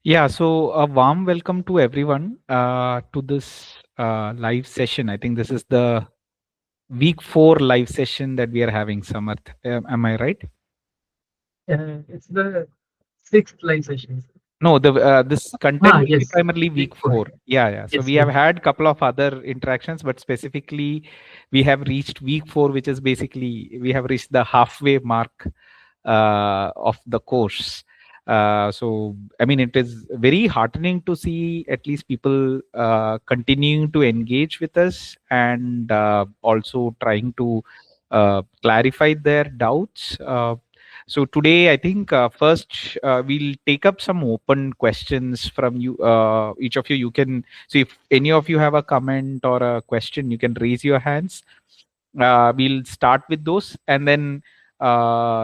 Yeah, so a warm welcome to everyone to this live session. I think this is the week 4 live session that we are having, Samarth. Am I right? It's the sixth live session. No, the this content Ah, will be yes, primarily week week four. 4. Yeah, yeah. So Yes, we have yes. had couple of other interactions, but specifically we have reached week 4, which is basically we have reached the halfway mark of the course. So, I mean, it is very heartening to see at least people continuing to engage with us and also trying to clarify their doubts. So today, I think first we'll take up some open questions from you, each of you. You can, so if any of you have a comment or a question, you can raise your hands. We'll start with those, and then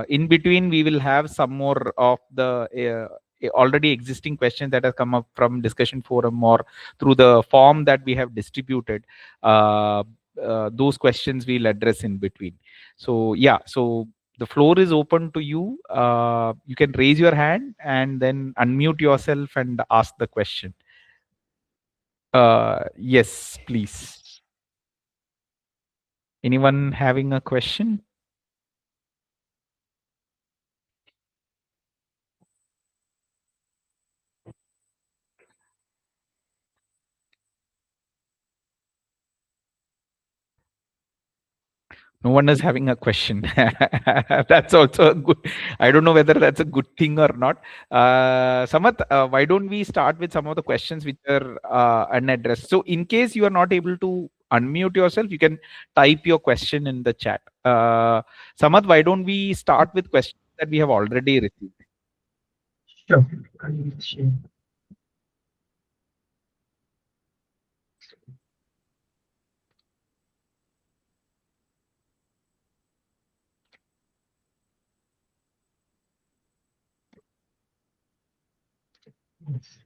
in between we will have some more of the already existing questions that have come up from discussion forum or through the form that we have distributed. uh, those questions we'll address in between. So yeah, so the floor is open to you. You can raise your hand and then unmute yourself and ask the question. Yes, please. Anyone having a question? No one is having a question. That's also a good. I don't know whether that's a good thing or not. Samath, why don't we start with some of the questions which are unaddressed? So, in case you are not able to unmute yourself, you can type your question in the chat. Samath, why don't we start with questions that we have already received? Sure. I will share. Yes.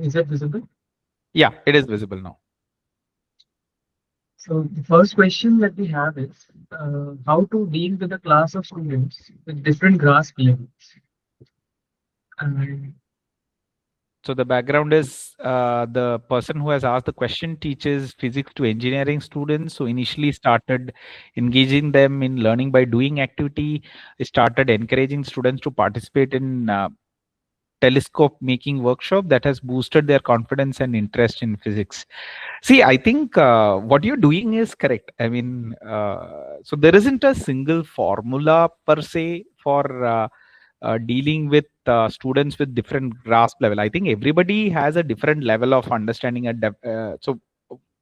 Is it visible? Yeah, it is visible now. So the first question that we have is how to deal with a class of students with different grasp levels. And So the background is the person who has asked the question teaches physics to engineering students. So initially started engaging them in learning by doing activity. Started encouraging students to participate in telescope making workshop that has boosted their confidence and interest in physics. See, I think what you're doing is correct. I mean, so there isn't a single formula per se for dealing with students with different grasp level. I think everybody has a different level of understanding. So,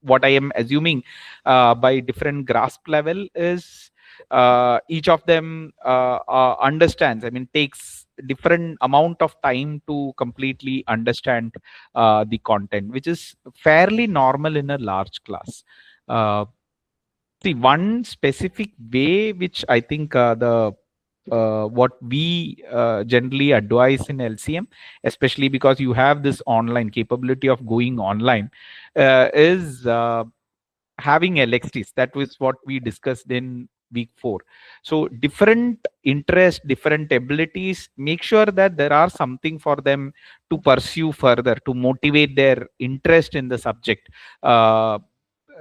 what I am assuming by different grasp level is each of them understands. I mean, takes different amount of time to completely understand the content, which is fairly normal in a large class. Uh, See, one specific way which I think the what we generally advise in LCM, especially because you have this online capability of going online, is having LXTs. That was what we discussed in week 4. So different interests, different abilities, make sure that there are something for them to pursue further, to motivate their interest in the subject.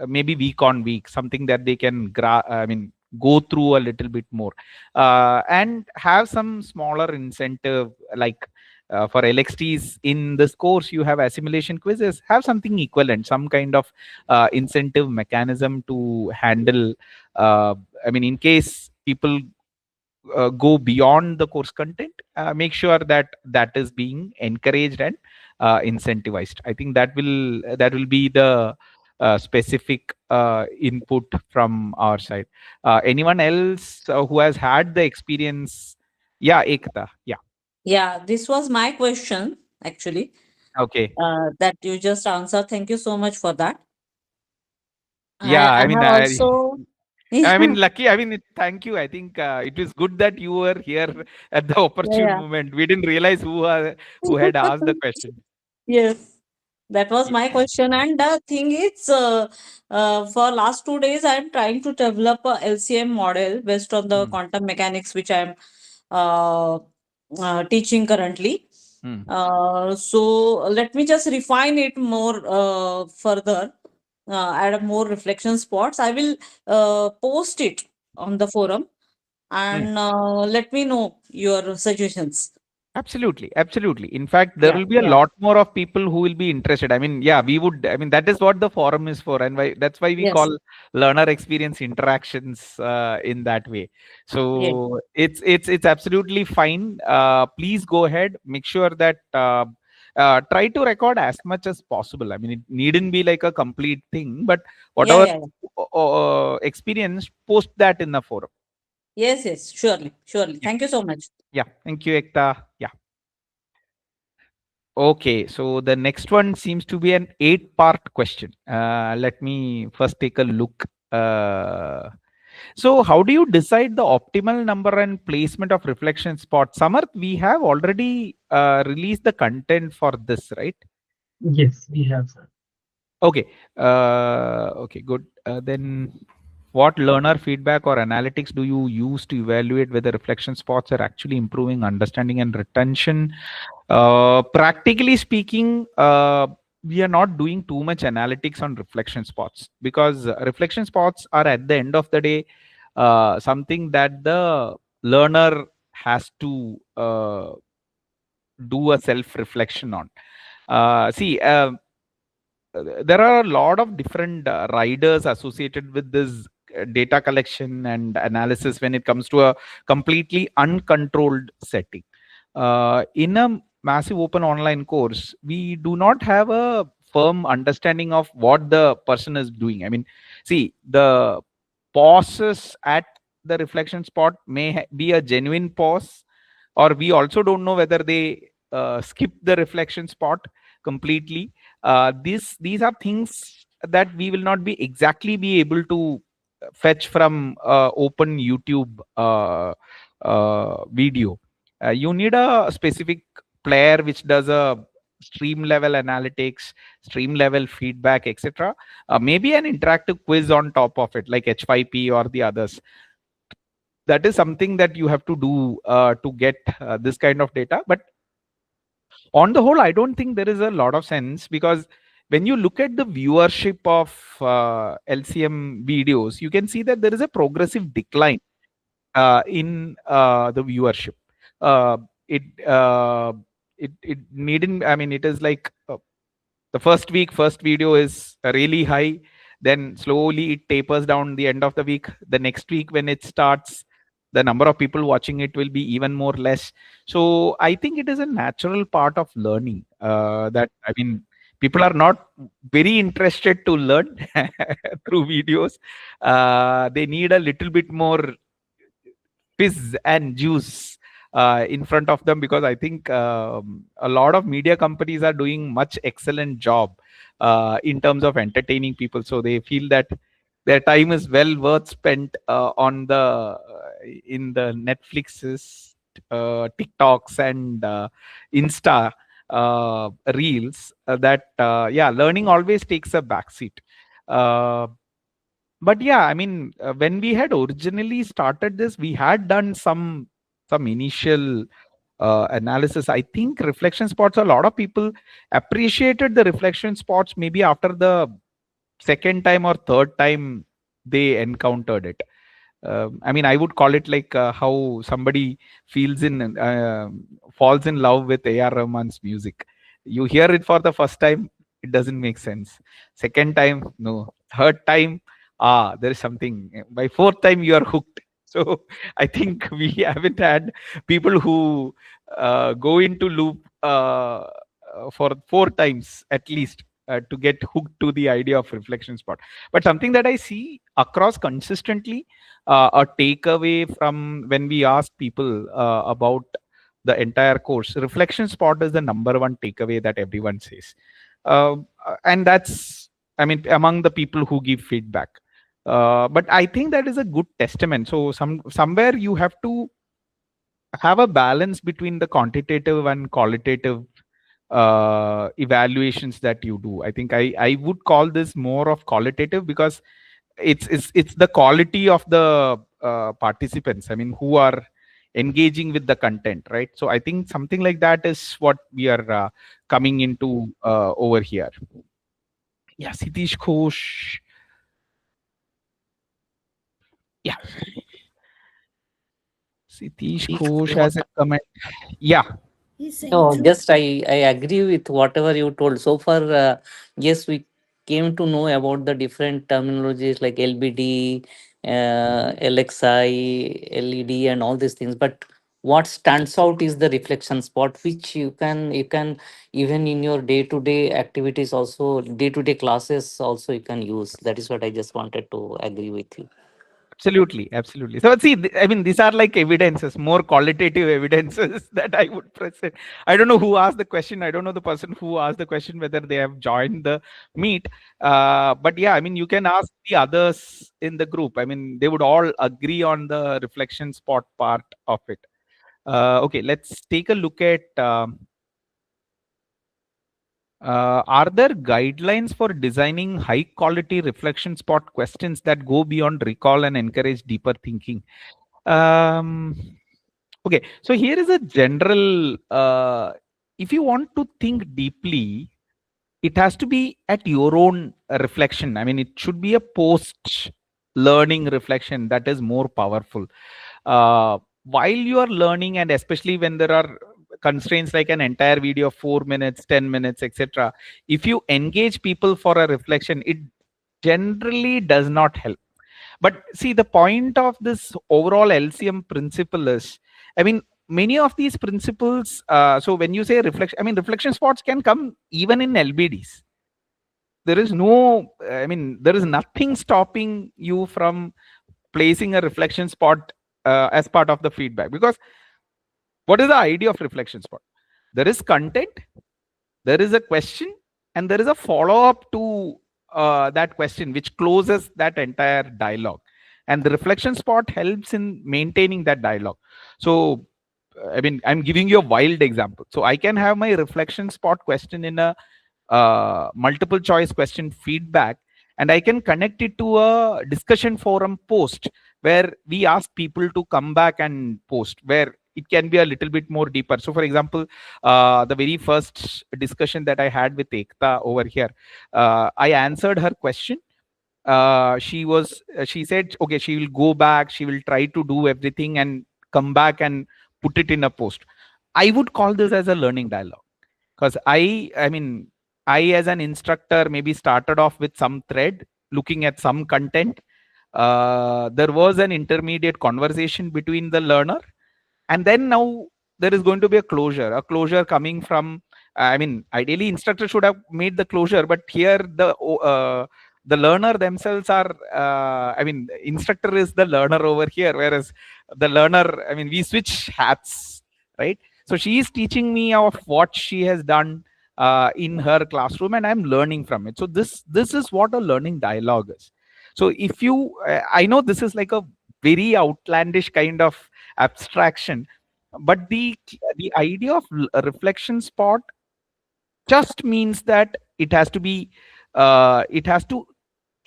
Maybe week on week, something that they can I mean, go through a little bit more, and have some smaller incentive, like for LXTs in this course, you have assimilation quizzes. Have something equivalent, some kind of incentive mechanism to handle. I mean, in case people go beyond the course content, make sure that that is being encouraged and incentivized. I think that will be the specific input from our side. Anyone else who has had the experience? Yeah, Ekta. Yeah. Yeah, this was my question actually, Okay. that you just answered. Thank you so much for that. Yeah. I I mean, have also, I yeah, mean, lucky. I mean, thank you. I think it was good that you were here at the opportune yeah. moment. We didn't realize who had asked the question. Yes, that was Yeah. my question. And the thing is, for last 2 days, I'm trying to develop a LCM model based on the Mm, quantum mechanics, which I'm uh, teaching currently. Hmm. So let me just refine it more further, add more reflection spots. I will post it on the forum, Hmm. and let me know your suggestions. Absolutely, absolutely. In fact, there Yeah, will be a yeah, lot more of people who will be interested. I mean, yeah, we would. I mean, that is what the forum is for, and why that's why we yes, call learner experience interactions in that way. yes, So it's absolutely fine. Please go ahead. Make sure that try to record as much as possible. I mean, it needn't be like a complete thing, but yeah, whatever yeah, yeah. experience, post that in the forum. Yes, yes, surely, surely. Yeah, Thank you so much. yeah. Thank you, Ekta. Yeah. Okay, so the next one seems to be an eight-part question. Let me first take a look. So, how do you decide the optimal number and placement of reflection spots? Samarth, we have already released the content for this, right? Yes, we have, sir. Okay. Okay, good. Then, what learner feedback or analytics do you use to evaluate whether reflection spots are actually improving understanding and retention? Practically speaking, we are not doing too much analytics on reflection spots because reflection spots are at the end of the day something that the learner has to do a self reflection on. See, there are a lot of different riders associated with this data collection and analysis when it comes to a completely uncontrolled setting. In a massive open online course, we do not have a firm understanding of what the person is doing. I mean, see, the pauses at the reflection spot may be a genuine pause, or we also don't know whether they skip the reflection spot completely. These are things that we will not be exactly be able to fetch from open YouTube video. You need a specific player which does a stream level analytics, stream level feedback, etc. Maybe an interactive quiz on top of it, like H5P or the others. That is something that you have to do to get this kind of data. But on the whole, I don't think there is a lot of sense, because when you look at the viewership of LCM videos, you can see that there is a progressive decline in the viewership. Uh, it uh, it needn't. I mean, it is like the first week, first video is really high, then slowly it tapers down the end of the week. The next week when it starts, the number of people watching it will be even more less. So I think it is a natural part of learning, that, I mean, people are not very interested to learn through videos. They need a little bit more fizz and juice in front of them, because I think a lot of media companies are doing much excellent job in terms of entertaining people, so they feel that their time is well worth spent on the in the Netflixes, TikToks, and Insta reels, that yeah, learning always takes a backseat. uh, but yeah, I mean, when we had originally started this, we had done some initial analysis. I think reflection spots, a lot of people appreciated the reflection spots maybe after the second time or third time they encountered it. I mean, I would call it like how somebody feels in falls in love with AR Rahman's music. You hear it for the first time, it doesn't make sense. Second time, no. Third time, there is something. By fourth time, you are hooked. So I think we haven't had people who go into loop for four times at least to get hooked to the idea of reflection spot. But something that I see across consistently, a takeaway from when we ask people about the entire course, reflection spot is the number one takeaway that everyone says. And that's, I mean, among the people who give feedback. But I think that is a good testament. So somewhere you have to have a balance between the quantitative and qualitative evaluations that you do. I think I would call this more of qualitative, because it's the quality of the participants, I mean, who are engaging with the content, right? So I think something like that is what we are coming into over here. Yeah, Sitish Ghosh. Yeah, Sitish Ghosh has a comment. Yeah, No, just I agree with whatever you told. So far, yes, we came to know about the different terminologies like LBD, LXI, LED, and all these things. But what stands out is the reflection spot, which you can even in your day to day activities, also day to day classes, also you can use. That is what I just wanted to agree with you. absolutely, absolutely. So see, I mean, these are like evidences, more qualitative evidences that I would present. I don't know who asked the question. I don't know the person who asked the question whether they have joined the meet. But yeah, I mean, you can ask the others in the group. I mean, they would all agree on the reflection spot part of it. Okay, let's take a look at. Are there guidelines for designing high quality reflection spot questions that go beyond recall and encourage deeper thinking? Um, okay, so here is a general. If you want to think deeply, it has to be at your own reflection. I mean, it should be a post learning reflection that is more powerful. While you are learning, and especially when there are constraints like an entire video of 4 minutes, 10 minutes, etc., if you engage people for a reflection, it generally does not help. But see, the point of this overall LCM principle is, I mean, many of these principles, so when you say reflection, I mean, reflection spots can come even in LBDs. There is no, I mean, there is nothing stopping you from placing a reflection spot as part of the feedback. Because what is the idea of reflection spot? There is content, there is a question, and there is a follow up to that question which closes that entire dialogue, and the reflection spot helps in maintaining that dialogue. So I mean, I'm giving you a wild example. So I can have my reflection spot question in a multiple choice question feedback, and I can connect it to a discussion forum post where we ask people to come back and post, where it can be a little bit more deeper. So for example, the very first discussion that I had with Ekta over here, I answered her question. She said okay, she will go back, she will try to do everything and come back and put it in a post. I would call this as a learning dialogue, because I mean, I as an instructor maybe started off with some thread, looking at some content. There was an intermediate conversation between the learner, and then now there is going to be a closure coming from, I mean, ideally instructor should have made the closure, but here the learner themselves are, I mean, the instructor is the learner over here, whereas the learner, I mean, we switch hats, right? So she is teaching me of what she has done in her classroom, and I'm learning from it. So this is what a learning dialogue is. So if you, I know this is like a very outlandish kind of abstraction, but the idea of a reflection spot just means that it has to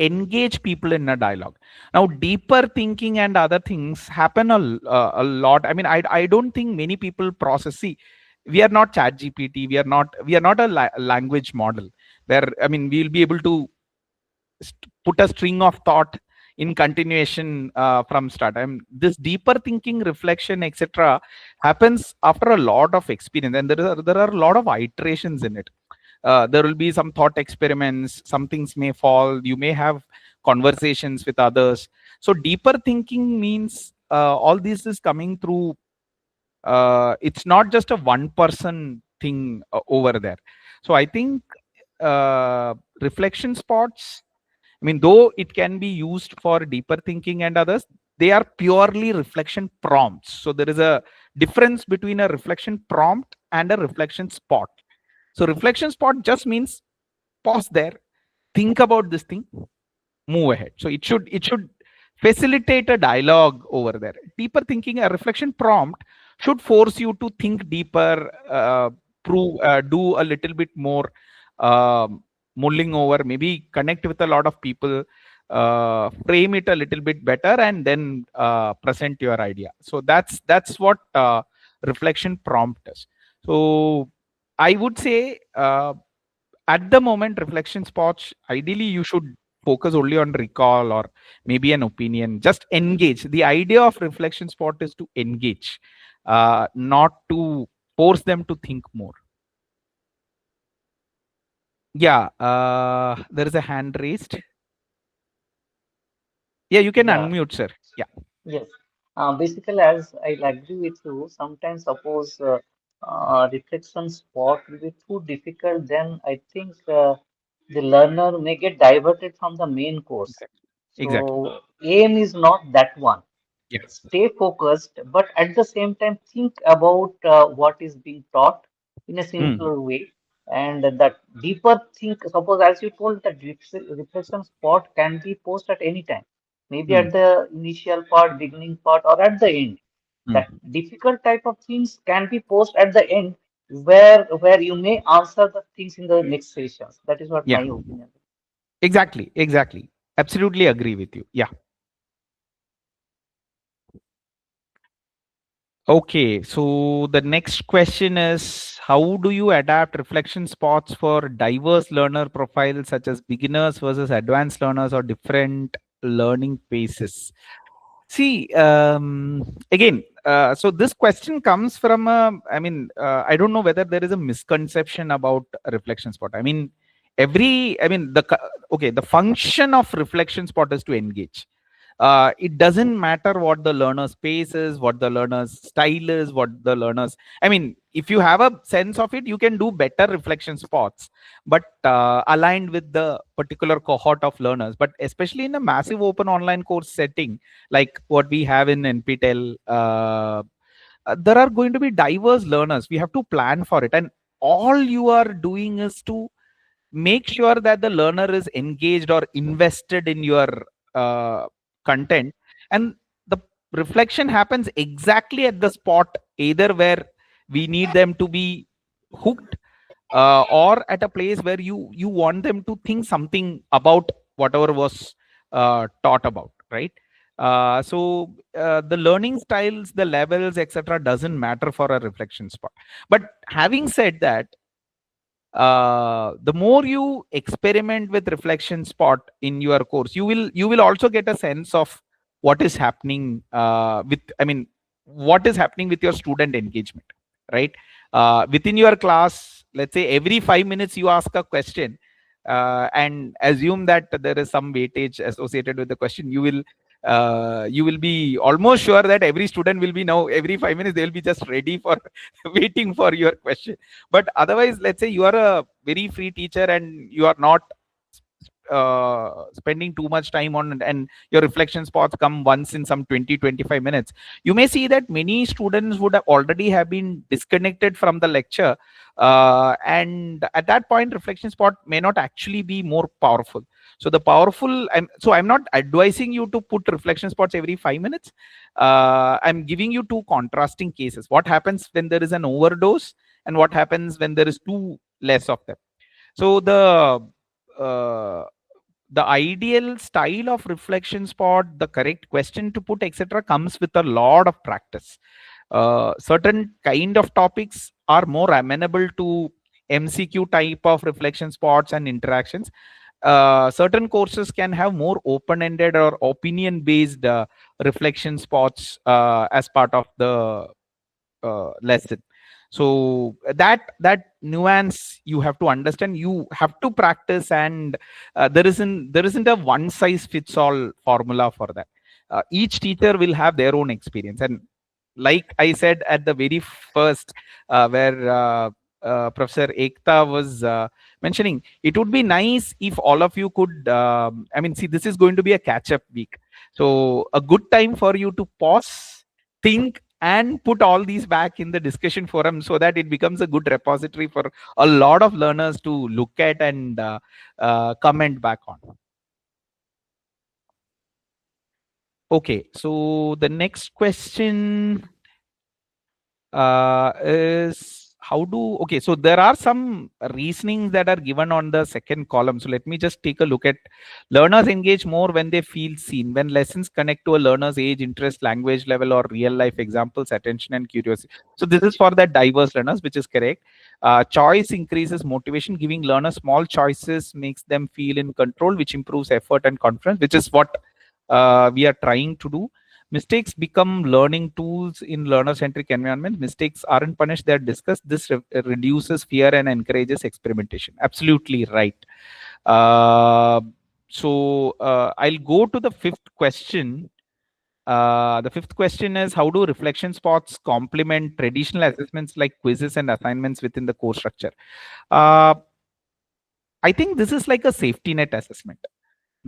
engage people in a dialogue. Now deeper thinking and other things happen a lot. I mean, I don't think many people process. See, we are not chat gpt, we are not a language model where, I mean, we'll be able to put a string of thought in continuation from start. I mean, this deeper thinking, reflection, etc., happens after a lot of experience, and there are a lot of iterations in it. There will be some thought experiments, some things may fall, you may have conversations with others. So deeper thinking means all this is coming through. It's not just a one person thing over there. So I think reflection spots, I mean, though it can be used for deeper thinking and others, they are purely reflection prompts. So there is a difference between a reflection prompt and a reflection spot. So reflection spot just means pause there, think about this thing, move ahead. So it should facilitate a dialogue over there. Deeper thinking, a reflection prompt should force you to think deeper, do a little bit more mulling over, maybe connect with a lot of people. frame it a little bit better, and then present your idea. So that's what reflection prompt is. So I would say, at the moment, reflection spots, ideally you should focus only on recall or maybe an opinion. Just engage. The idea of reflection spot is to engage, not to force them to think more. Yeah, there is a hand raised. Yeah, you can Yeah, unmute, sir. Yeah. yes. Basically, as I agree with you, sometimes suppose reflection spot will be too difficult, then I think the learner may get diverted from the main course. Exactly. Exactly. So aim is not that one. Yeah. Stay focused, but at the same time think about what is being taught in a Mm, simpler way. And that deeper think, suppose as you told, that reflection spot can be posted at any time, maybe mm, at the initial part, beginning part, or at the end. That mm. difficult type of things can be posted at the end, where you may answer the things in the next sessions. That is what my Yeah. opinion. Exactly. Exactly. Absolutely agree with you. Yeah. Okay, so the next question is, how do you adapt reflection spots for diverse learner profiles such as beginners versus advanced learners or different learning paces? See, again, so this question comes from I don't know whether there is a misconception about a reflection spot. I mean, okay, the function of reflection spot is to engage. It doesn't matter what the learner's pace is, what the learner's style is, what the learner's, I mean, if you have a sense of it, you can do better reflection spots, but aligned with the particular cohort of learners. But especially in a massive open online course setting, like what we have in NPTEL, there are going to be diverse learners. We have to plan for it. And all you are doing is to make sure that the learner is engaged or invested in your uh, content, and the reflection happens exactly at the spot, either where we need them to be hooked, or at a place where you want them to think something about whatever was taught about, right? The learning styles, the levels, etc., doesn't matter for a reflection spot. But having said that, the more you experiment with reflection spot in your course, you will also get a sense of what is happening, with I mean, what is happening with your student engagement, right? Within your class, let's say every 5 minutes you ask a question, and assume that there is some weightage associated with the question. You will be almost sure that every student will be, now every 5 minutes they will be just ready for waiting for your question. But otherwise, let's say you are a very free teacher and you are not spending too much time on, and your reflection spots come once in some 20-25 minutes, you may see that many students would have already have been disconnected from the lecture, and at that point reflection spot may not actually be more powerful. So I'm not advising you to put reflection spots every 5 minutes. I'm giving you two contrasting cases: what happens when there is an overdose, and what happens when there is too less of them. So uh, the ideal style of reflection spot, the correct question to put, etc., comes with a lot of practice. Certain kind of topics are more amenable to MCQ type of reflection spots and interactions. Certain courses can have more open-ended or opinion-based reflection spots as part of the lesson. So that nuance you have to understand, you have to practice, and there isn't a one size fits all formula for that. Each teacher will have their own experience, and like I said at the very first, where Professor Ekta was mentioning, it would be nice if all of you could, see, this is going to be a catch up week, so a good time for you to pause, think, and put all these back in the discussion forum, so that it becomes a good repository for a lot of learners to look at and comment back on. Okay, so the next question is, how do, okay, so there are some reasonings that are given on the second column. So let me just take a look at learners engage more when they feel seen, when lessons connect to a learner's age, interest, language level, or real life examples, attention, and curiosity. So this is for the diverse learners, which is correct. Choice increases motivation. Giving learners small choices makes them feel in control, which improves effort and confidence, which is what we are trying to do. Mistakes become learning tools in learner-centric environment. Mistakes aren't punished; they're discussed. This reduces fear and encourages experimentation. Absolutely right. Uh, I'll go to the fifth question. The fifth question is, how do reflection spots complement traditional assessments like quizzes and assignments within the course structure? Uh, I think this is like a safety net assessment.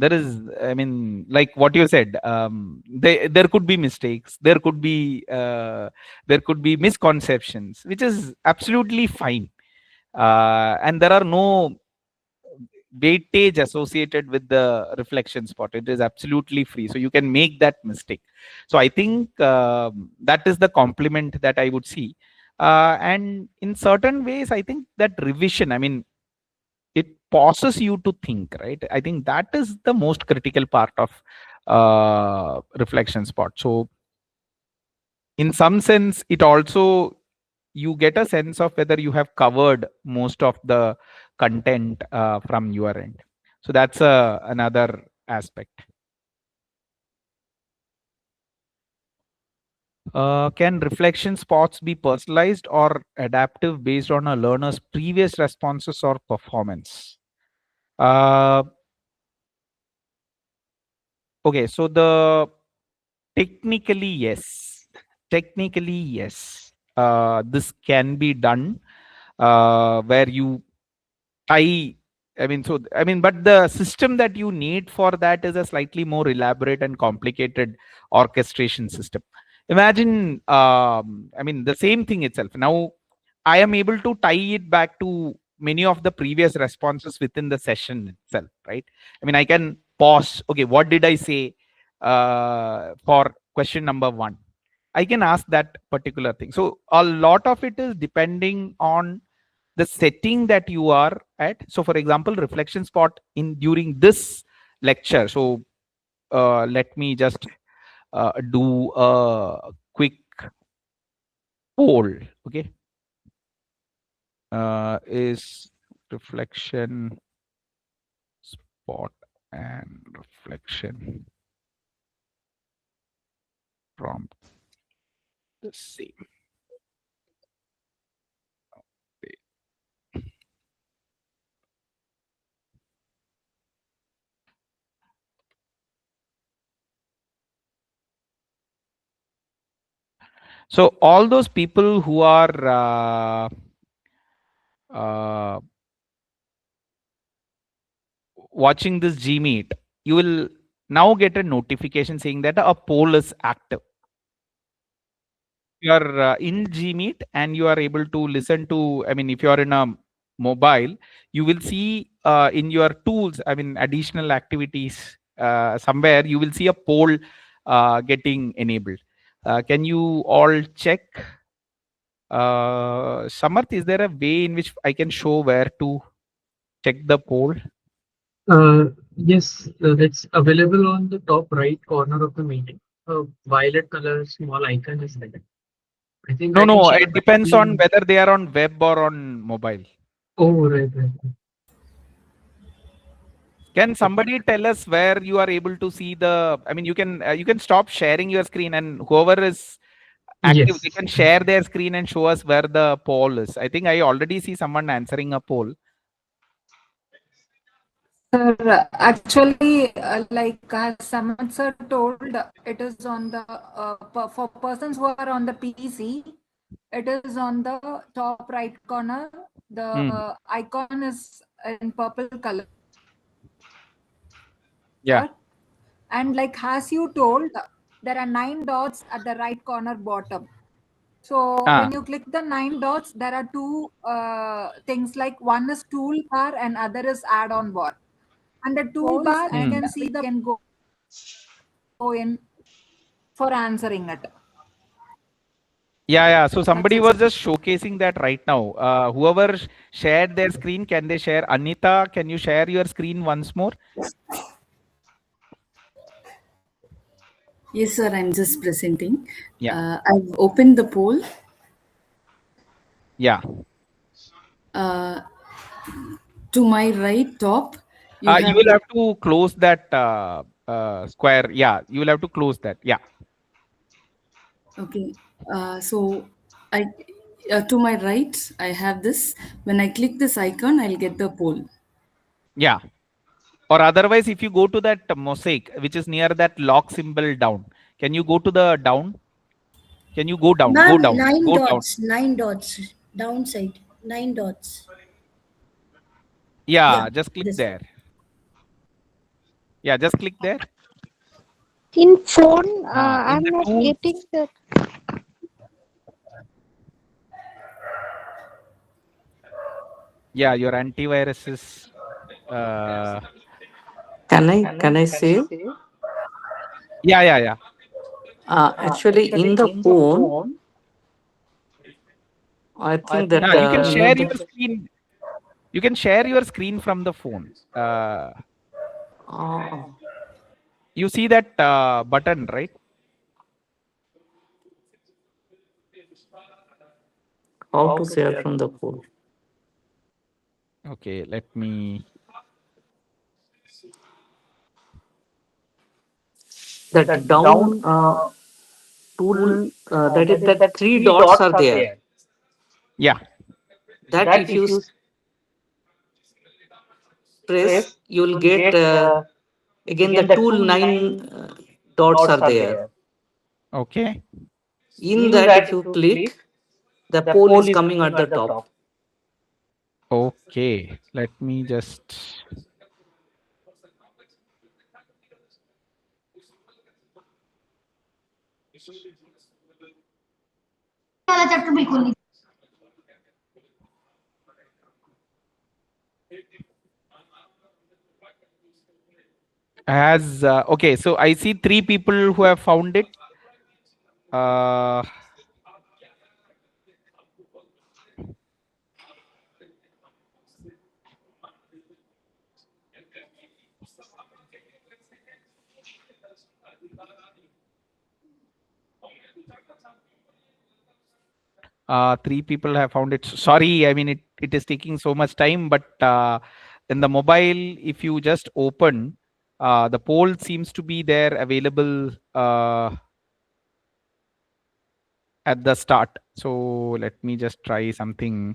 There is, I mean, like what you said, there could be mistakes, there could be misconceptions, which is absolutely fine. And there are no weightage associated with the reflection spot. It is absolutely free, so you can make that mistake. So I think that is the compliment that I would see. And in certain ways, I think that revision, I mean, it pauses you to think, right? I think that is the most critical part of reflection spot. So in some sense, it also, you get a sense of whether you have covered most of the content from your end. So that's another aspect. Can reflection spots be personalized or adaptive based on a learner's previous responses or performance? uh, okay, so the technically yes, technically yes, this can be done, where you tie, I mean, so I mean, but the system that you need for that is a slightly more elaborate and complicated orchestration system. Imagine, I mean, the same thing itself. Now, I am able to tie it back to many of the previous responses within the session itself, right? I mean, I can pause. Okay, what did I say for question number one? I can ask that particular thing. So a lot of it is depending on the setting that you are at. So for example, reflection spot in during this lecture. So let me just do a quick poll. Okay, is reflection spot and reflection prompt the same? So all those people who are uh, watching this Gmeet, you will now get a notification saying that a poll is active. You are in Gmeet and you are able to listen to, I mean, if you are in a mobile, you will see in your tools, I mean, additional activities, somewhere you will see a poll getting enabled. Can you all check? Samarth, is there a way in which I can show where to check the poll? Yes, it's available on the top right corner of the meeting. A violet color small icon is there. I think No, I can no, share it my depends on screen. whether they are on web or on mobile. Oh, right. Can Okay. somebody tell us where you are able to see the? I mean, you can stop sharing your screen, and whoever is active, Yes. they can share their screen and show us where the poll is. I think I already see someone answering a poll. Sir, actually, like as Samad sir told, it is on the for persons who are on the PC, it is on the top right corner. Hmm. The icon is in purple color, Yeah. and like as you told, there are 9 dots at the right corner bottom. So Ah. when you click the 9 dots, there are two things, like one is toolbar and other is add-on bar. And the toolbar, you can see the can go in for answering it. Yeah. So somebody That's was just showcasing that right now. Whoever shared their screen, can they share? Anita, can you share your screen once more? Yes, sir, I'm just presenting. Yeah. I've opened the poll. Yeah. Uh, to my right top, you You have will the, have to close that square. Yeah. You will have to close that. Yeah. okay. So I to my right, I have this. When I click this icon, I'll get the poll. Yeah. Or otherwise, if you go to that mosaic, which is near that lock symbol down, can you go to the down? Can you go down? Go Ma'am, down. Go down. nine dots, downside, 9 dots. Yeah, Yeah. Just click this one. there. Yeah. Just click there. In phone, In I'm the not tools. getting the. Yeah. Your antivirus is. Uh, Can I say? yeah. Yeah. Yeah. Actually, in the phone, I think that Yeah. You can near share the your screen. You can share your screen from the phone. uh, You see that button, right? how to share from the phone. Okay. Let me. That down tool, that is that three dots are there. Yeah. That if you press, you will get again the tool nine dots are there. Okay. In that, if you click, the poll is coming at the top. Okay. Let me just. As okay, so I see 3 people who have found it. Uh, Three people have found it. Sorry, I mean it is taking so much time, but in the mobile, if you just open, the poll seems to be there available at the start. So let me just try something.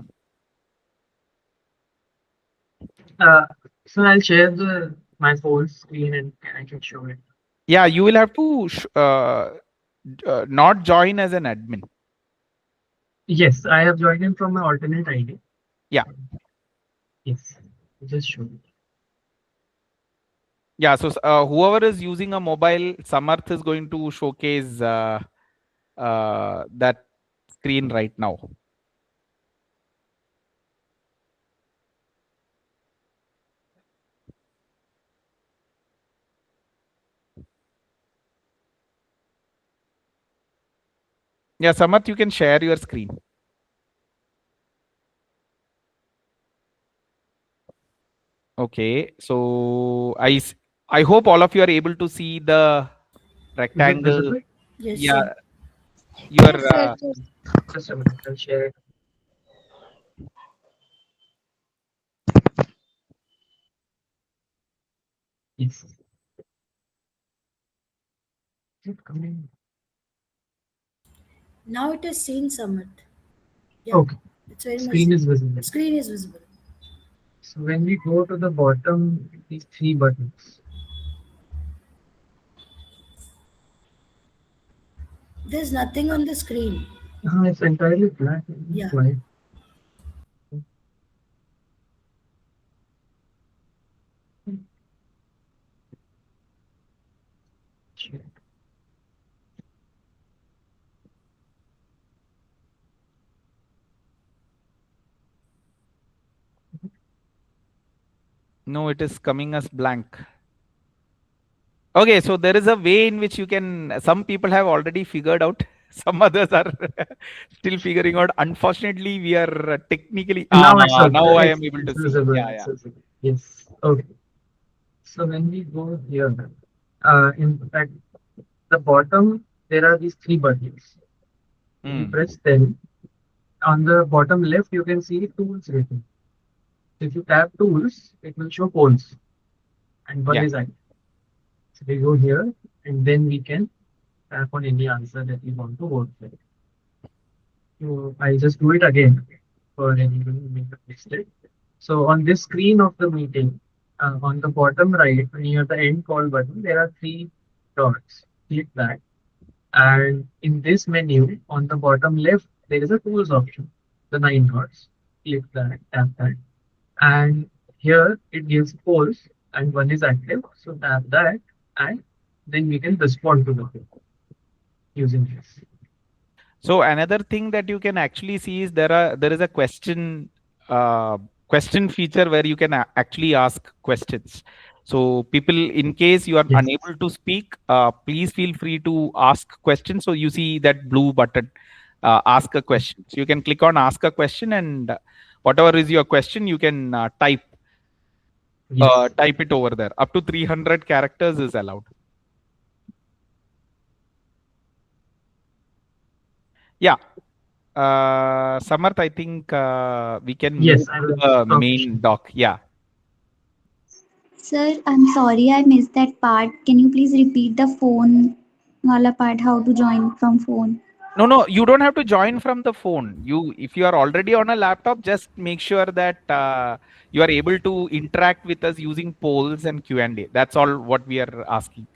Uh, so I'll share my full screen and I can show it. Yeah, you will have to not join as an admin. Yes, I have joined in from my alternate ID. Yeah. Yes, just show it. Yeah, so whoever is using a mobile, Samarth is going to showcase that screen right now. Yeah, Samarth, you can share your screen. Okay, so I hope all of you are able to see the Is it rectangle. visible? Yes, Yeah, sir. your Yes, sir. Yes. Just a minute, I'll share it. Yes. Is it coming? Now it is seen, Samat. Yeah, Okay, it's very much. screen is visible. Screen is visible. So when we go to the bottom, these 3 buttons. There's nothing on the screen. It's entirely black. Yeah. Why? Check. no, it is coming as blank. Okay, so there is a way in which you can. Some people have already figured out. Some others are still figuring out. Unfortunately, we are technically. Now it's Now I it's, am able to it's see. visible. Yeah, It's yeah. visible. Yes. Okay. So when we go here, in at the bottom there are these three buttons. When you Hmm. press them, on the bottom left you can see tools written. If you tap tools, it will show polls, and one Yeah. is active. So we go here, and then we can tap on any answer that we want to vote for. So I'll just do it again for anyone who may have missed it. So on this screen of the meeting, on the bottom right, near the end call button, there are three dots. Click that. And in this menu, on the bottom left, there is a tools option, the nine dots. Click that, tap that. And here it gives polls and one is active. So tap that and then we can respond to the poll using this. So another thing that you can actually see is there is a uh, question feature where you can actually ask questions. So people, in case you are Yes. unable to speak, please feel free to ask questions. So you see that blue button, ask a question. So you can click on ask a question, and whatever is your question, you can Yes. type it over there. Up to 300 characters is allowed. Yeah. Samarth, I think we can move Yes, I to will the stop main sharing. doc. Yeah. Sir, I'm sorry I missed that part. Can you please repeat the phone wala part, how to join from phone? No, no, you don't have to join from the phone. If you are already on a laptop, just make sure that you are able to interact with us using polls and Q&A. That's all what we are asking.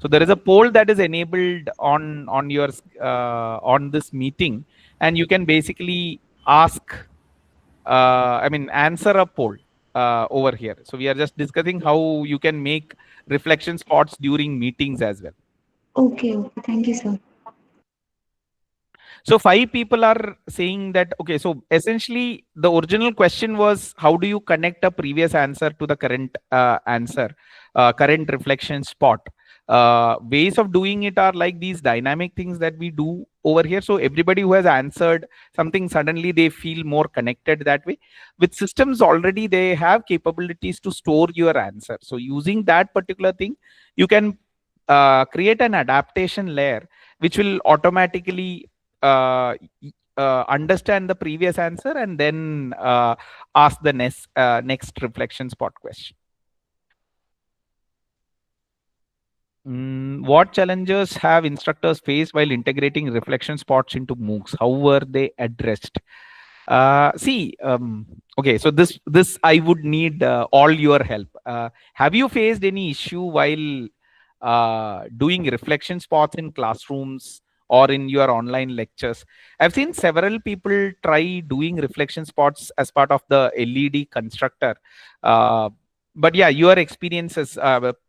So there is a poll that is enabled on your on this meeting, and you can basically ask, answer a poll over here. So we are just discussing how you can make reflection spots during meetings as well. Okay, okay. Thank you, sir. So five people are saying that, okay, so essentially the original question was, how do you connect a previous answer to the current answer, current reflection spot? Ways of doing it are like these dynamic things that we do over here. So everybody who has answered something, suddenly they feel more connected that way. With systems already, they have capabilities to store your answer. So using that particular thing, you can create an adaptation layer which will automatically understand the previous answer and then ask the next reflection spot question. What challenges have instructors faced while integrating reflection spots into MOOCs? How were they addressed? Okay, so this I would need all your help. Have you faced any issue while doing reflection spots in classrooms or in your online lectures? I've seen several people try doing reflection spots as part of the LED constructor. Uh, but yeah, your experiences,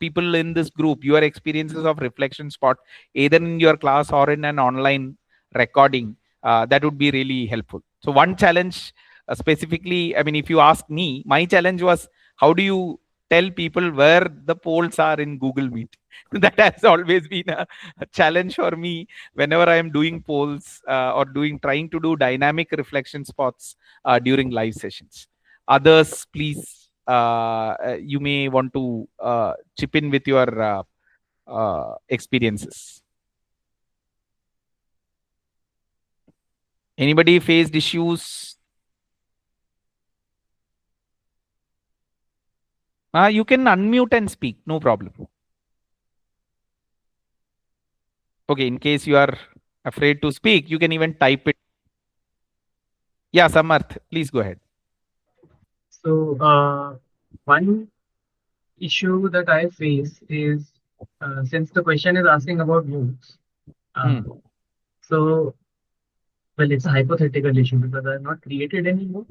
people in this group, your experiences of reflection spot, either in your class or in an online recording, that would be really helpful. So one challenge, specifically, I mean, if you ask me, my challenge was, how do you tell people where the polls are in Google Meet? That has always been a challenge for me whenever I am doing polls or trying to do dynamic reflection spots during live sessions. Others, please, you may want to chip in with your experiences. Anybody faced issues? You can unmute and speak, no problem. Okay, in case you are afraid to speak, you can even type it. Yeah, Samarth, please go ahead. So one issue that I face is since the question is asking about MOOCs, uh, Hmm. so well, it's a hypothetical issue because I have not created any MOOC.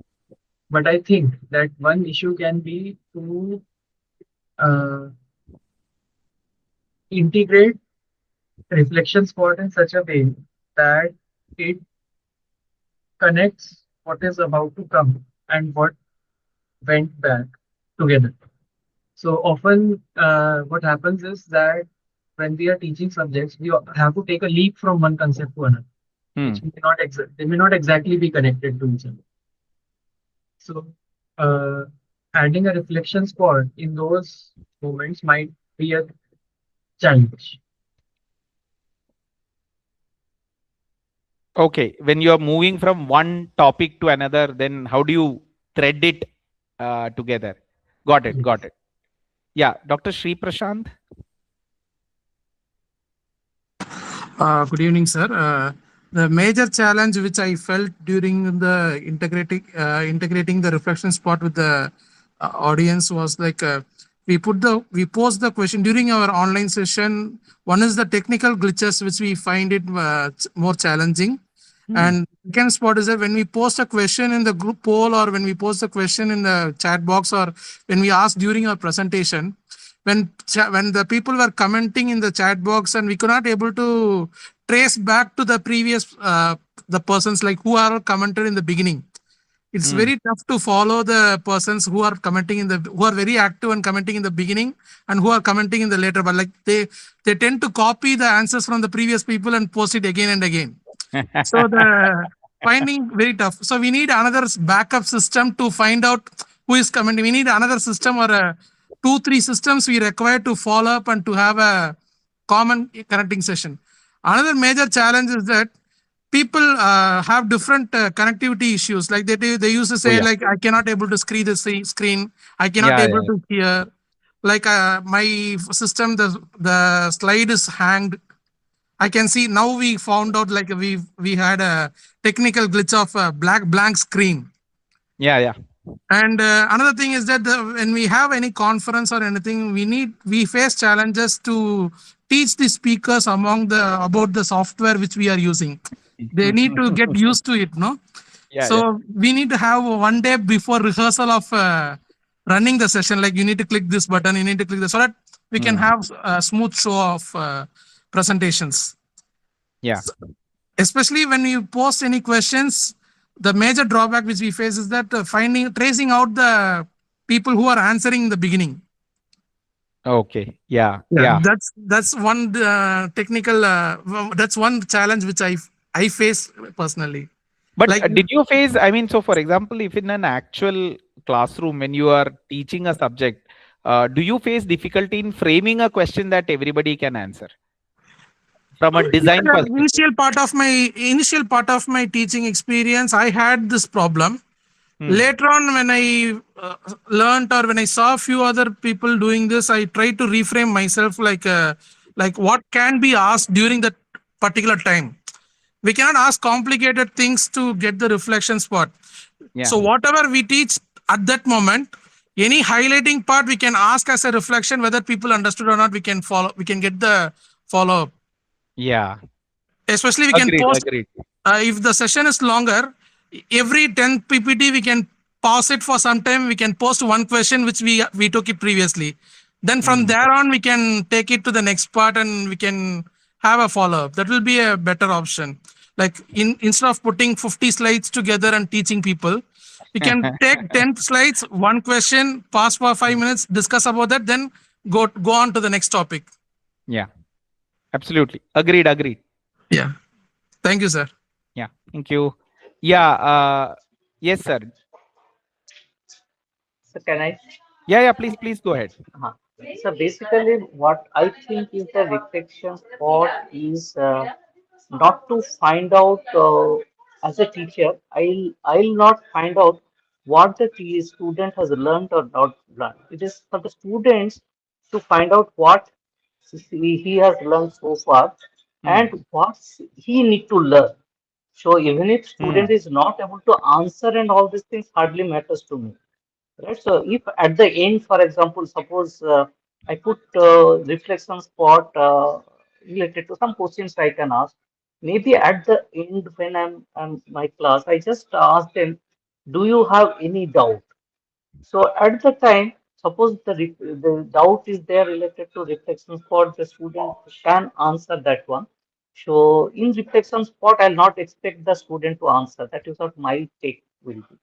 But I think that one issue can be to uh, integrate reflection spot in such a way that it connects what is about to come and what went back together. So often, what happens is that when we are teaching subjects, we have to take a leap from one concept to another. Hmm. which may not they may not exactly be connected to each other. So, uh, adding a reflection spot in those moments might be a challenge. Okay, when you are moving from one topic to another, then how do you thread it together? Got it. Got Yes. it. Yeah, Dr. Sri Prashant. Good evening, sir. The major challenge which I felt during the integrating the reflection spot with the audience was like we posed the question during our online session. One is the technical glitches which we find it more challenging, Hmm. and second spot is that when we post a question in the group poll or when we post a question in the chat box or when we ask during our presentation, when the people were commenting in the chat box and we could not able to trace back to the previous the persons like who are commented in the beginning. It's Hmm. very tough to follow the persons who are commenting in the who are very active and commenting in the beginning and who are commenting in the later, but like they tend to copy the answers from the previous people and post it again and again. So the finding very tough. So we need another backup system to find out who is commenting. We need another system or a two, three systems we require to follow up and to have a common connecting session. Another major challenge is that people have different connectivity issues. Like they used to Oh say yeah. like I cannot able to screen the screen. I cannot Yeah, able yeah. to hear. Like my system, the slide is hanged. I can see now we found out like we had a technical glitch of a black blank screen. Yeah, yeah. And another thing is that when we have any conference or anything, we face challenges to teach the speakers among the about the software which we are using. They need to get used to it, no? Yeah, yeah. So we need to have one day before rehearsal of running the session. Like you need to click this button, you need to click this, so that we can Hmm. have a smooth show of presentations. Yeah. Especially when you post any questions, the major drawback which we face is that finding tracing out the people who are answering in the beginning. Okay. Yeah, Yeah, yeah. that's one technical that's one challenge which I face personally. But Like did you face, I mean, so for example, if in an actual classroom when you are teaching a subject, do you face difficulty in framing a question that everybody can answer from a yeah, design perspective? initial part of my teaching experience, I had this problem. Hmm. Later on, when I learned or when I saw a few other people doing this, I tried to reframe myself like what can be asked during that particular time. We cannot ask complicated things to get the reflection spot. Yeah. So whatever we teach at that moment, any highlighting part we can ask as a reflection whether people understood or not. We can follow. We can get the follow up. Yeah. Especially we can Agreed. post Agreed. if the session is longer, every 10 ppt we can pause it for some time. We can post one question which we took it previously, then from Hmm. there on we can take it to the next part and we can have a follow up. That will be a better option. Like instead of putting 50 slides together and teaching people, we can take 10 slides, one question, pause for 5 minutes, discuss about that, then go on to the next topic. Yeah. Absolutely. Agreed. Agreed. Yeah, thank you, sir. Yeah. Thank you. Yeah. Yes, sir. So can I? Yeah. Yeah. Please, please go ahead. Uh-huh. So basically, what I think is the reflection spot is not to find out as a teacher. I'll not find out what the student has learned or not learned. It is for the students to find out what he has learned so far Hmm. and what he need to learn. So even if Hmm. student is not able to answer and all these things hardly matters to me. Right. So if at the end, for example, suppose I put reflection spot related to some questions I can ask, maybe at the end when I'm my class, I just ask them, do you have any doubt? So at the time, suppose the doubt is there related to reflection spot, the student can answer that one. So in reflection spot, I'll not expect the student to answer. That is what my take will be.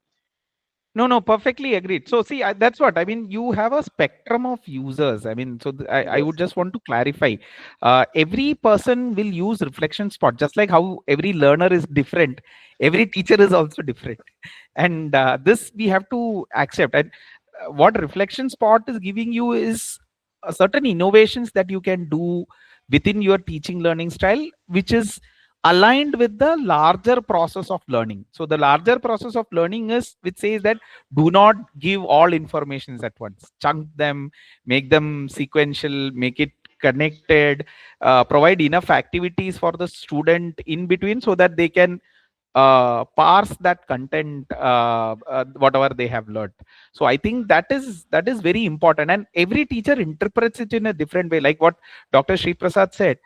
No, perfectly agreed. So see, that's what I mean. You have a spectrum of users. I mean, so I would Yes. just want to clarify. Every person will use reflection spot, just like how every learner is different. Every teacher is also different, and this we have to accept. And what reflection spot is giving you is certain innovations that you can do within your teaching learning style, which is aligned with the larger process of learning. So the larger process of learning is which says that do not give all informations at once, chunk them, make them sequential, make it connected, provide enough activities for the student in between so that they can parse that content, whatever they have learned. So I think that is very important, and every teacher interprets it in a different way. Like what Dr. Sri Prasad said,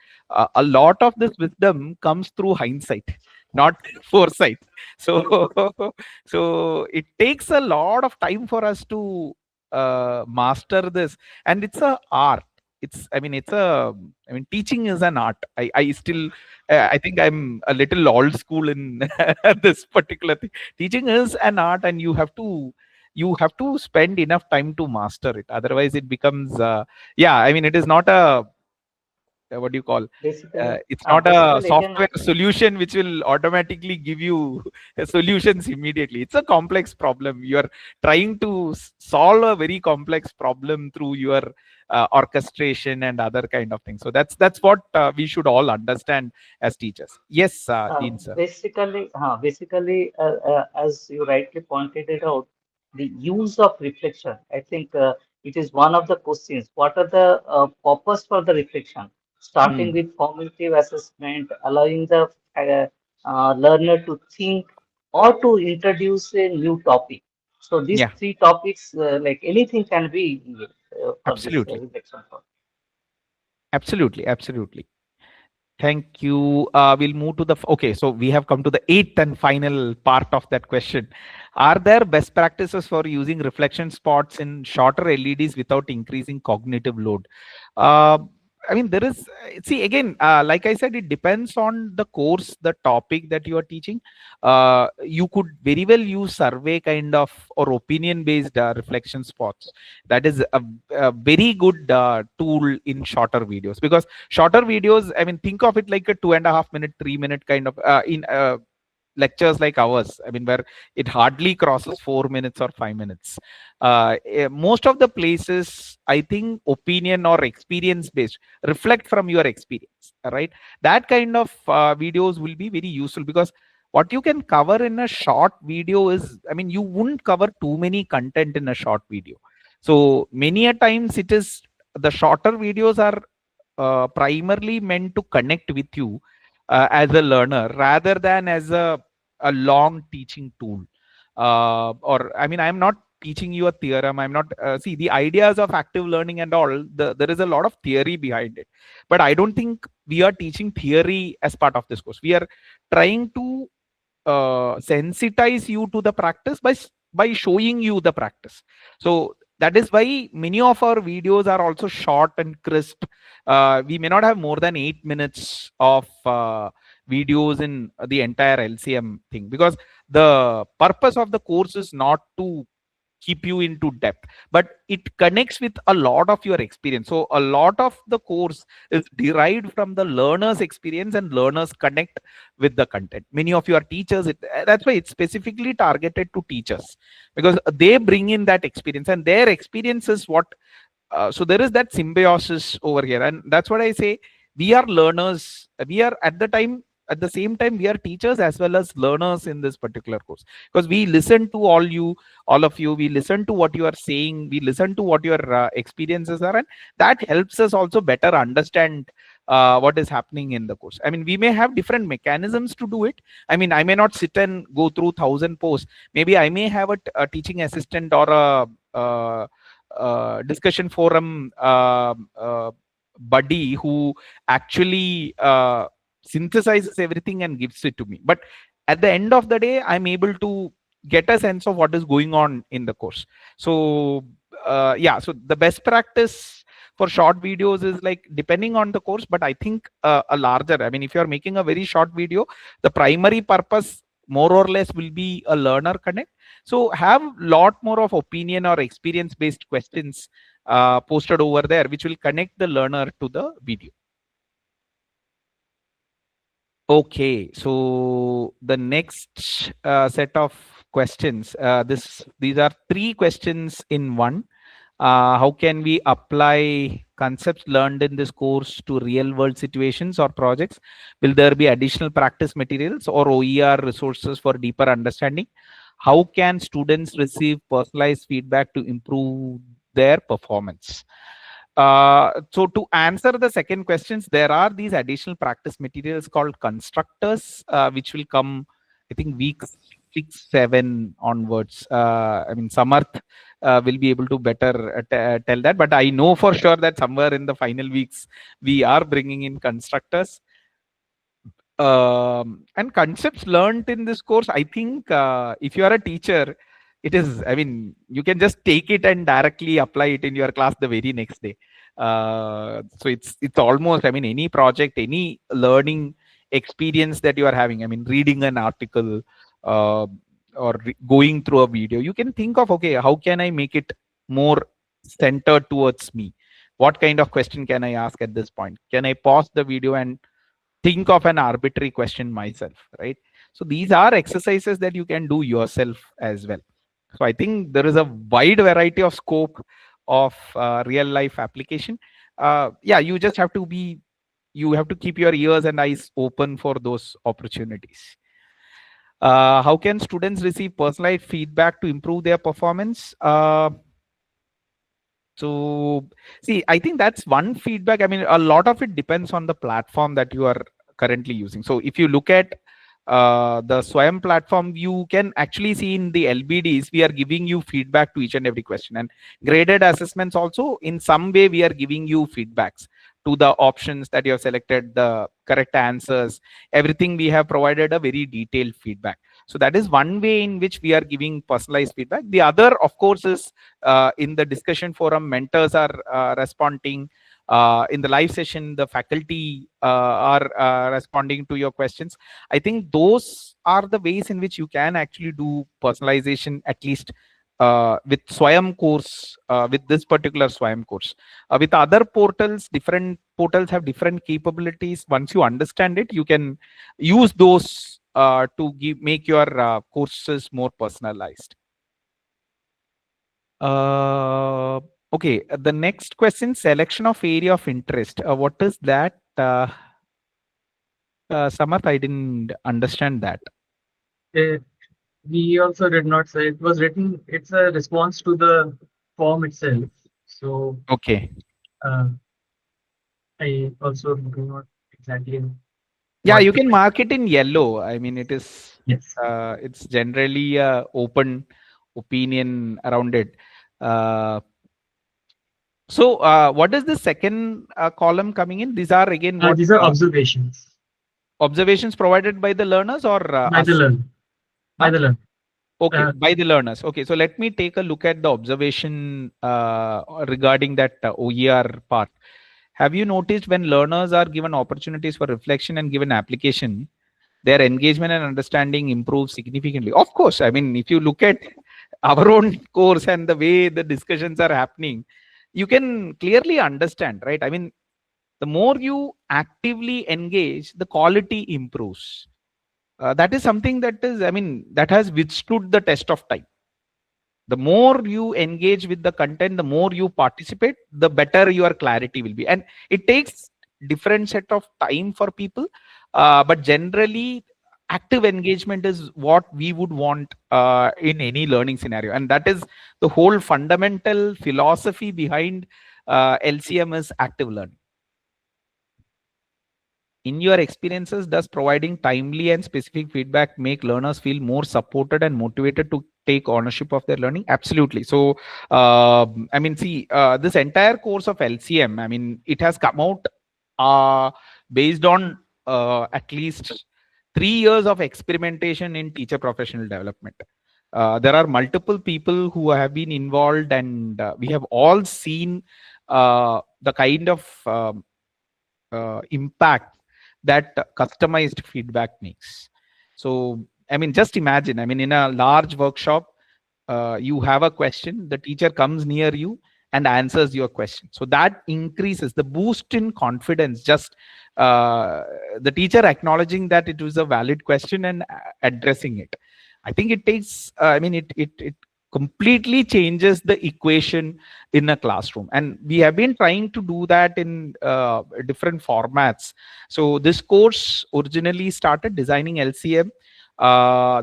a lot of this wisdom comes through hindsight, not foresight. So so it takes a lot of time for us to master this, and it's a art. It's teaching is an art. I still I think I'm a little old school in this particular thing. Teaching is an art, and you have to spend enough time to master it. Otherwise, it becomes yeah. I mean, it is not a what do you call? It's not a Basically again, software solution which will automatically give you solutions immediately. It's a complex problem. You are trying to solve a very complex problem through your orchestration and other kind of things. So that's what we should all understand as teachers. Yes, Dean sir. As you rightly pointed it out, the use of reflection, I think it is one of the questions. What are the purpose for the reflection? Starting Hmm. with formative assessment, allowing the learner to think or to introduce a new topic. So these Yeah, three topics, like anything can be for this absolutely, reflection. absolutely. Thank you. We'll move to the. Okay, so we have come to the eighth and final part of that question. Are there best practices for using reflection spots in shorter LEDs without increasing cognitive load? Uh, I mean, there is. See, again, like I said, it depends on the course, the topic that you are teaching. You could very well use survey kind of or opinion-based reflection spots. That is a very good tool in shorter videos, because shorter videos, I mean, think of it like a 2.5 minute 3 minute kind of in lectures like ours, I mean, where it hardly crosses 4 minutes or 5 minutes. Most of the places, I think, opinion or experience based, reflect from your experience, right? That kind of videos will be very useful, because what you can cover in a short video is, I mean, you wouldn't cover too many content in a short video. So many a times it is, the shorter videos are primarily meant to connect with you as a learner, rather than as a long teaching tool. Or I mean, I'm not teaching you a theorem. I'm not see the ideas of active learning and all. There is a lot of theory behind it, but I don't think we are teaching theory as part of this course. We are trying to sensitize you to the practice by showing you the practice. So that is why many of our videos are also short and crisp. We may not have more than 8 minutes of videos in the entire LCM thing, because the purpose of the course is not to keep you into depth, but it connects with a lot of your experience. So a lot of the course is derived from the learner's experience, and learners connect with the content. Many of your teachers, that's why it's specifically targeted to teachers, because they bring in that experience, and their experience is what so there is that symbiosis over here, and that's what I say. We are learners. We are at the same time we are teachers as well as learners in this particular course, because we listen to all of you. We listen to what you are saying. We listen to what your experiences are, and that helps us also better understand what is happening in the course. I mean, we may have different mechanisms to do it. I mean, I may not sit and go through 1,000 posts. Maybe I may have a teaching assistant or a discussion forum buddy who actually synthesizes everything and gives it to me. But at the end of the day, I'm able to get a sense of what is going on in the course. So yeah, so the best practice for short videos is like depending on the course, but I think a larger, I mean, if you're making a very short video, the primary purpose more or less will be a learner connect. So have lot more of opinion or experience based questions posted over there, which will connect the learner to the video. Okay, so the next set of questions, these are 3 questions in one. How can we apply concepts learned in this course to real world situations or projects? Will there be additional practice materials or OER resources for deeper understanding? How can students receive personalized feedback to improve their performance? So to answer the second questions, there are these additional practice materials called constructors, which will come, I think, week 6, 7 onwards. I mean, Samarth will be able to better tell that, but I know for sure that somewhere in the final weeks, we are bringing in constructors. And concepts learned in this course, I think if you are a teacher, it is, I mean, you can just take it and directly apply it in your class the very next day. So it's almost, I mean, any project, any learning experience that you are having, I mean, reading an article uh, or going through a video, you can think of, okay, how can I make it more centered towards me? What kind of question can I ask at this point? Can I pause the video and think of an arbitrary question myself, right? So these are exercises that you can do yourself as well. So I think there is a wide variety of scope of real life application. Yeah, you just have to be, you have to keep your ears and eyes open for those opportunities. How can students receive personalized feedback to improve their performance? So see, I think that's one feedback. I mean, a lot of it depends on the platform that you are currently using. So if you look at the Swayam platform, you can actually see in the LBDs, we are giving you feedback to each and every question, and graded assessments also in some way we are giving you feedbacks to the options that you have selected, the correct answers, everything we have provided a very detailed feedback. So that is one way in which we are giving personalized feedback. The other, of course, is in the discussion forum, mentors are responding. In the live session, the faculty are responding to your questions. I think those are the ways in which you can actually do personalization, at least with Swayam course, with this particular Swayam course. With other portals, different portals have different capabilities. Once you understand it, you can use those to make your courses more personalized. Okay, the next question, selection of area of interest. What is that? Samarth, I didn't understand that. We also did not say it was written. It's a response to the form itself. So okay, I also do not exactly. Yeah, what you to can write. mark it in yellow. I mean, it is. Yes. It's generally a open opinion around it. So, what is the second column coming in? These are again what These are observations observations provided by the learners or by the us? learner. By Huh? the learner. Okay, by the learners. Okay, so let me take a look at the observation regarding that OER part. Have you noticed when learners are given opportunities for reflection and given application, their engagement and understanding improves significantly? Of course, I mean, if you look at our own course and the way the discussions are happening, you can clearly understand, right? I mean, the more you actively engage, the quality improves. That is something that is, I mean, that has withstood the test of time. The more you engage with the content, the more you participate, the better your clarity will be. And it takes different set of time for people, but generally active engagement is what we would want in any learning scenario, and that is the whole fundamental philosophy behind LCM is active learning. In your experiences, does providing timely and specific feedback make learners feel more supported and motivated to take ownership of their learning? Absolutely. So, I mean, see, this entire course of LCM, I mean, it has come out based on at least 3 years of experimentation in teacher professional development. There are multiple people who have been involved, and we have all seen the kind of impact that customized feedback makes. So I mean, just imagine, I mean, in a large workshop, you have a question, the teacher comes near you and answers your question. So that increases the boost in confidence, just the teacher acknowledging that it was a valid question and addressing it. I think it takes, I mean, it completely changes the equation in a classroom. And we have been trying to do that in different formats. So this course originally started designing LCM.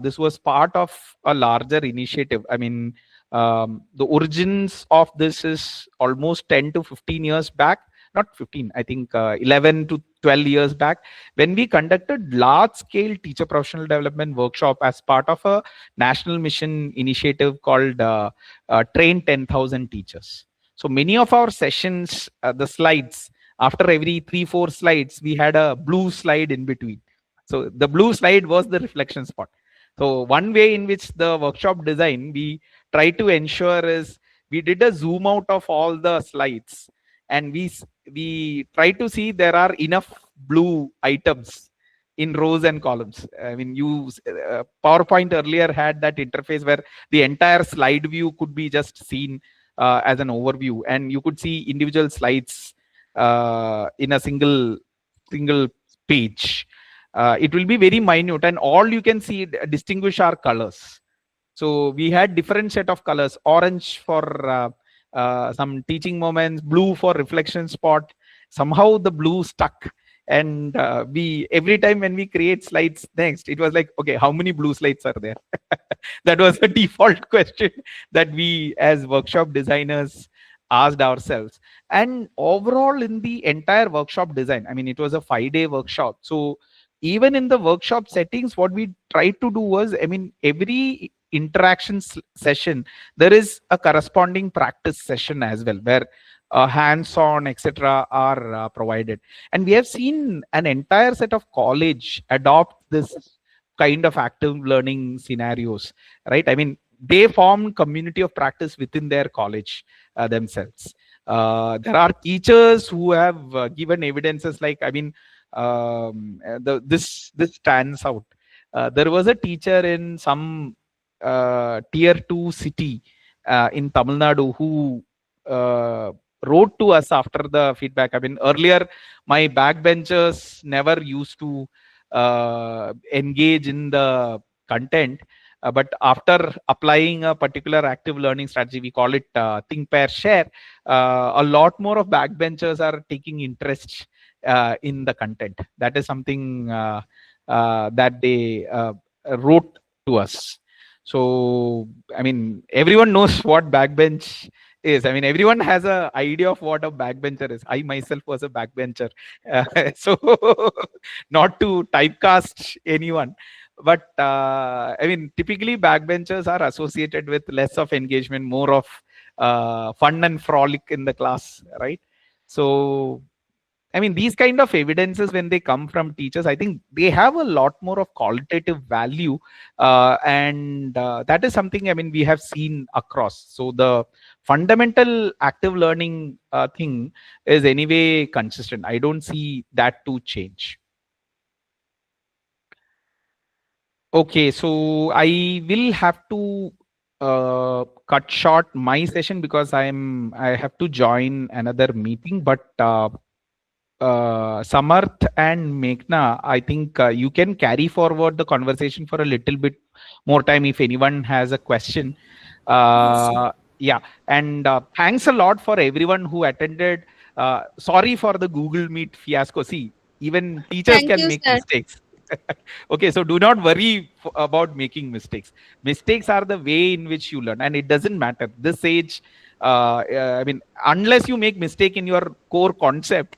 This was part of a larger initiative. I mean, the origins of this is almost 10 to 15 years back, not 15, I think 11 to 12 years back, when we conducted large scale teacher professional development workshop as part of a national mission initiative called Train 10,000 Teachers. So many of our sessions, the slides, after every 3-4 slides, we had a blue slide in between. So the blue slide was the reflection spot. So one way in which the workshop design we try to ensure is we did a zoom out of all the slides, and we try to see there are enough blue items in rows and columns. I mean, PowerPoint earlier had that interface where the entire slide view could be just seen as an overview, and you could see individual slides in a single page. It will be very minute, and all you can see distinguish are colors. So we had different set of colors: orange for some teaching moments, blue for reflection spot. Somehow the blue stuck, and we every time when we create slides next, it was like, okay, how many blue slides are there? That was a default question that we as workshop designers asked ourselves. And overall, in the entire workshop design, I mean, it was a 5-day workshop. So even in the workshop settings, what we tried to do was, I mean, every interaction session, there is a corresponding practice session as well, where hands-on, etc., are provided. And we have seen an entire set of college adopt this kind of active learning scenarios, right? I mean, they form community of practice within their college themselves. There are teachers who have given evidences like, I mean, this stands out. There was a teacher in some tier 2 city in Tamil Nadu who wrote to us after the feedback. I mean, earlier my backbenchers never used to engage in the content, but after applying a particular active learning strategy, we call it think, pair, share, a lot more of backbenchers are taking interest in the content. That is something that they wrote to us. So, I mean, everyone knows what backbench is. I mean, everyone has an idea of what a backbencher is. I myself was a backbencher. So, not to typecast anyone, but I mean, typically backbenchers are associated with less of engagement, more of fun and frolic in the class, right? So, I mean, these kind of evidences, when they come from teachers, I think they have a lot more of qualitative value. And that is something, I mean, we have seen across. So the fundamental active learning thing is anyway consistent. I don't see that to change. Okay, so I will have to cut short my session because I have to join another meeting, but Samarth and Meghna, I think you can carry forward the conversation for a little bit more time if anyone has a question. Yeah, and thanks a lot for everyone who attended. Sorry for the Google Meet fiasco. See, even teachers Thank can you, make sir. mistakes. Okay, so do not worry about making mistakes. Mistakes are the way in which you learn, and it doesn't matter. This age, I mean, unless you make mistake in your core concept,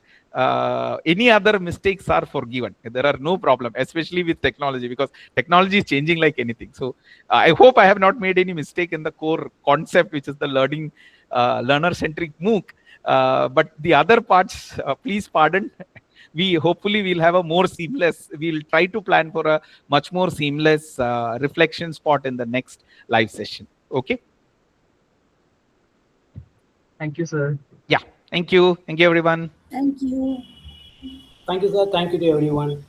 any other mistakes are forgiven. There are no problem, especially with technology, because technology is changing like anything. So I hope I have not made any mistake in the core concept, which is the learner-centric MOOC. But the other parts, please pardon. We hopefully will have a more seamless, we'll try to plan for a much more seamless reflection spot in the next live session. Okay. Thank you, sir. Yeah. Thank you. Thank you, everyone. Thank you. Thank you, sir. Thank you to everyone.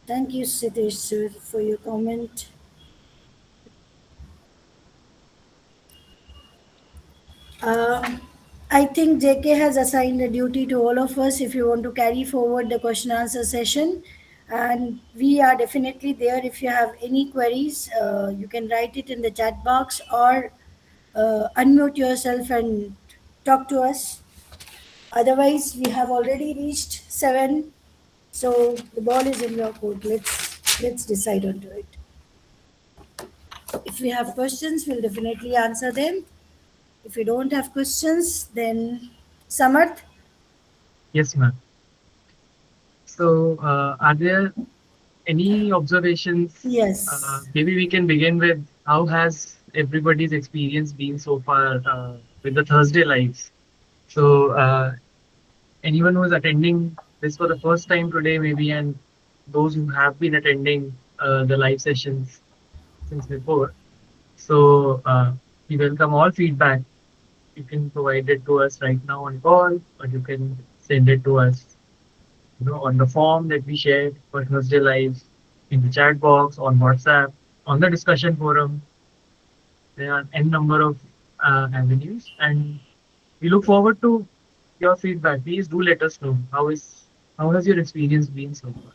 Thank you, Siddesh sir, for your comment. Um, I think JK has assigned a duty to all of us if you want to carry forward the question answer session. And we are definitely there. If you have any queries, you can write it in the chat box or unmute yourself and talk to us. Otherwise, we have already reached 7, so the ball is in your court. Let's decide onto it. If we have questions, we'll definitely answer them. If you don't have questions, then Samarth. Yes, ma'am. So, are there any observations? Yes. Maybe we can begin with how has everybody's experience been so far with the Thursday lives? So, anyone who is attending this for the first time today, maybe, and those who have been attending the live sessions since before. So, we welcome all feedback. You can provide it to us right now on call, or you can send it to us, on the form that we shared for Thursday Lives, in the chat box, on WhatsApp, on the discussion forum. There are n number of avenues, and we look forward to your feedback. Please do let us know how has your experience been so far.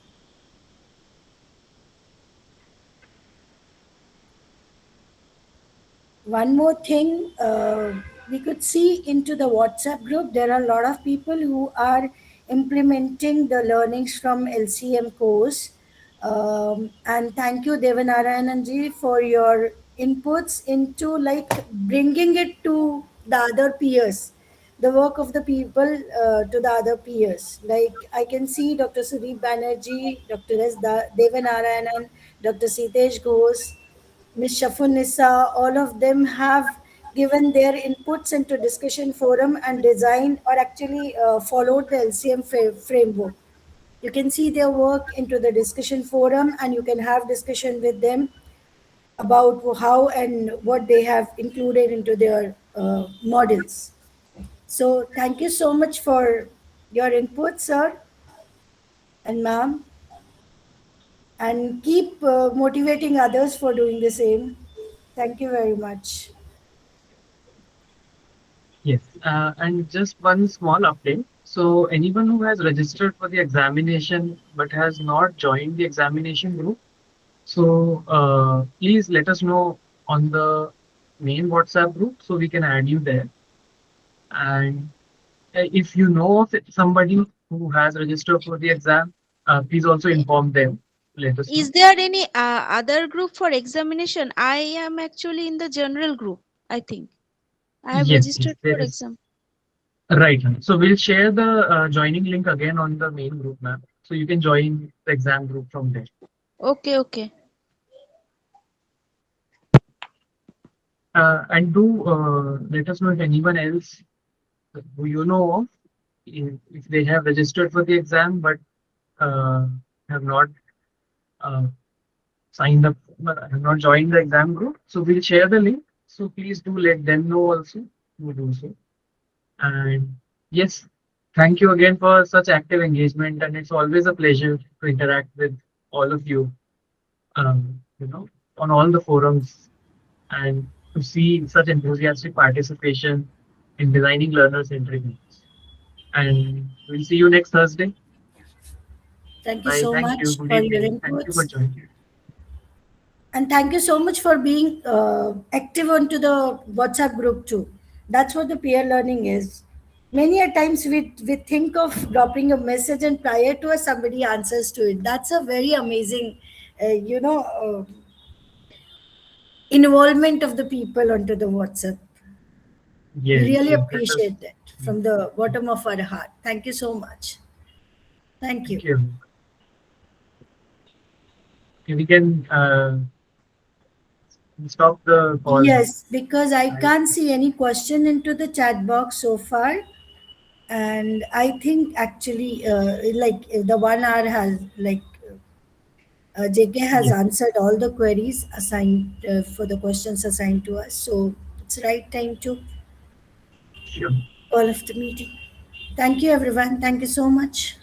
One more thing, we could see into the WhatsApp group, there are a lot of people who are implementing the learnings from LCM course. And thank you, Devanarayananji, for your inputs into like bringing it to the other peers, the work of the people to the other peers. Like I can see Dr. Sudeep Banerjee, Dr. S. Devanarayanan, Dr. Sitesh Ghosh, Ms. Shafunissa, all of them have given their inputs into discussion forum and designed or actually followed the LCM framework. You can see their work into the discussion forum and you can have discussion with them about how and what they have included into their models. So thank you so much for your input, sir and ma'am, and keep motivating others for doing the same. Thank you very much. Yes, and just one small update. So, anyone who has registered for the examination but has not joined the examination group, so please let us know on the main WhatsApp group so we can add you there. And if you know of somebody who has registered for the exam, please also inform them. Let us know. Is there any other group for examination? I am actually in the general group, I think. I have Yes, yes, registered there for is. exam. Right. So we'll share the joining link again on the main group map. So you can join the exam group from there. Okay, okay. And do let us know if anyone else who you know of, if they have registered for the exam but uh, have not uh, signed up, have not joined the exam group. So we'll share the link. So please do let them know also who do so. And yes, thank you again for such active engagement. And it's always a pleasure to interact with all of you, on all the forums and to see such enthusiastic participation in designing learner-centric MOOCs. And we'll see you next Thursday. Thank you Bye. so Thank you. much Good for your evening. Thank you for inputs. joining. And thank you so much for being active onto the WhatsApp group too. That's what the peer learning is. Many a times we think of dropping a message and prior to us somebody answers to it. That's a very amazing, involvement of the people onto the WhatsApp. We Yes, really yes, that is. appreciate that from the bottom of our heart. Thank you so much. Thank Thank you. you. Okay, we can stop the call now. Yes, because I can't see any question into the chat box so far. And I think actually, the 1 hour has, JK has Yes, answered all the queries assigned for the questions assigned to us. So it's right time to sure. call off the meeting. Thank you, everyone. Thank you so much.